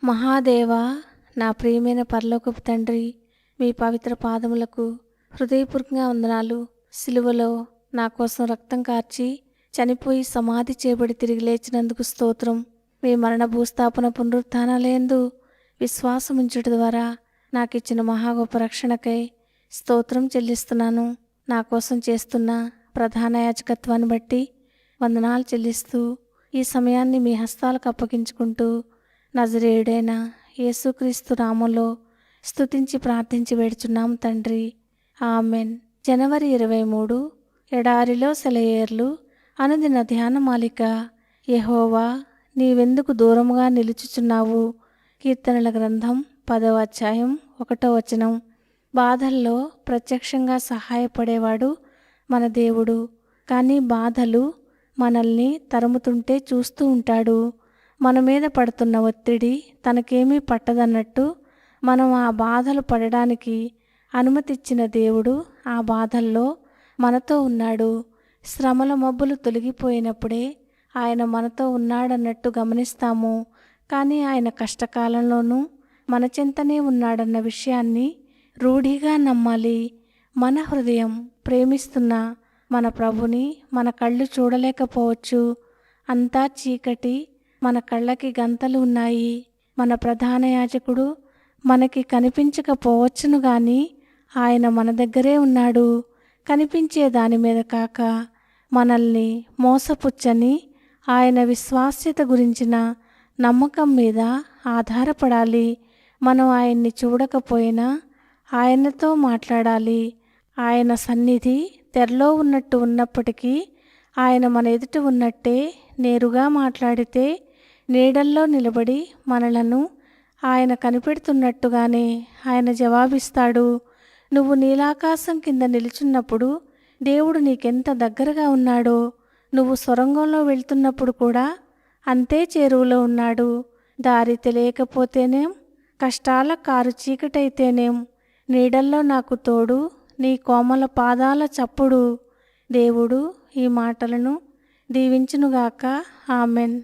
మహాదేవా, నా ప్రియమైన పరలోకపు తండ్రి, మీ పవిత్ర పాదములకు హృదయపూర్వకంగా వందనాలు. సిలువలో నా కోసం రక్తం కార్చి చనిపోయి సమాధి చేయబడి తిరిగి లేచినందుకు స్తోత్రం. మీ మరణ భూస్థాపన పునరుత్థానాలయందు విశ్వాసముంచుట ద్వారా నాకిచ్చిన మహా గొప్ప రక్షణకై స్తోత్రం చెల్లిస్తున్నాను. నా కోసం చేస్తున్న ప్రధాన యాజకత్వాన్ని బట్టి వందనాలు చెల్లిస్తూ ఈ సమయాన్ని మీ హస్తాలకు అప్పగించుకుంటూ నజరేయుడైన యేసుక్రీస్తు నామంలో స్తుతించి ప్రార్థించి వేడుచున్నాం తండ్రి, ఆమెన్. జనవరి 23 ఎడారిలో సెలయేర్లు అనుదిన ధ్యానమాలిక. యెహోవా, నీవెందుకు దూరముగా నిలుచుచున్నావు? కీర్తనల గ్రంథం 10వ అధ్యాయం 1వ వచనం. బాధల్లో ప్రత్యక్షంగా సహాయపడేవాడు మన దేవుడు. కానీ బాధలు మనల్ని తరుముతుంటే చూస్తూ ఉంటాడు. మన మీద పడుతున్న ఒత్తిడి తనకేమీ పట్టదన్నట్టు మనం ఆ బాధలు పడడానికి అనుమతిచ్చిన దేవుడు ఆ బాధల్లో మనతో ఉన్నాడు. శ్రమల మబ్బులు తొలగిపోయినప్పుడే ఆయన మనతో ఉన్నాడన్నట్టు గమనిస్తాము. కానీ ఆయన కష్టకాలంలోనూ మన చెంతనే ఉన్నాడన్న విషయాన్ని రూఢిగా నమ్మాలి. మన హృదయం ప్రేమిస్తున్న మన ప్రభుని మన కళ్ళు చూడలేకపోవచ్చు. అంతా చీకటి, మన కళ్ళకి గంతలు ఉన్నాయి. మన ప్రధాన యాజకుడు మనకి కనిపించకపోవచ్చును గాని ఆయన మన దగ్గరే ఉన్నాడు. కనిపించే దాని మీద కాక మనల్ని మోసపుచ్చని ఆయన విశ్వాస్యత గురించిన నమ్మకం మీద ఆధారపడాలి. మనం ఆయన్ని చూడకపోయినా ఆయనతో మాట్లాడాలి. ఆయన సన్నిధి తెరలో ఉన్నప్పటికీ ఆయన మన ఎదుట ఉన్నట్టే నేరుగా మాట్లాడితే నీడల్లో నిలబడి మనలను ఆయన కనిపెడుతున్నట్టుగానే ఆయన జవాబిస్తాడు. నువ్వు నీలాకాశం కింద నిలుచున్నప్పుడు దేవుడు నీకెంత దగ్గరగా ఉన్నాడో, నువ్వు సొరంగంలో వెళ్తున్నప్పుడు కూడా అంతే చేరువలో ఉన్నాడు. దారి తెలియకపోతేనేం, కష్టాల కారు చీకటైతేనేం, నీడల్లో నాకు తోడు, నీ కోమల పాదాల చప్పుడు. దేవుడు ఈ మాటలను దీవించునుగాక. ఆమెన్.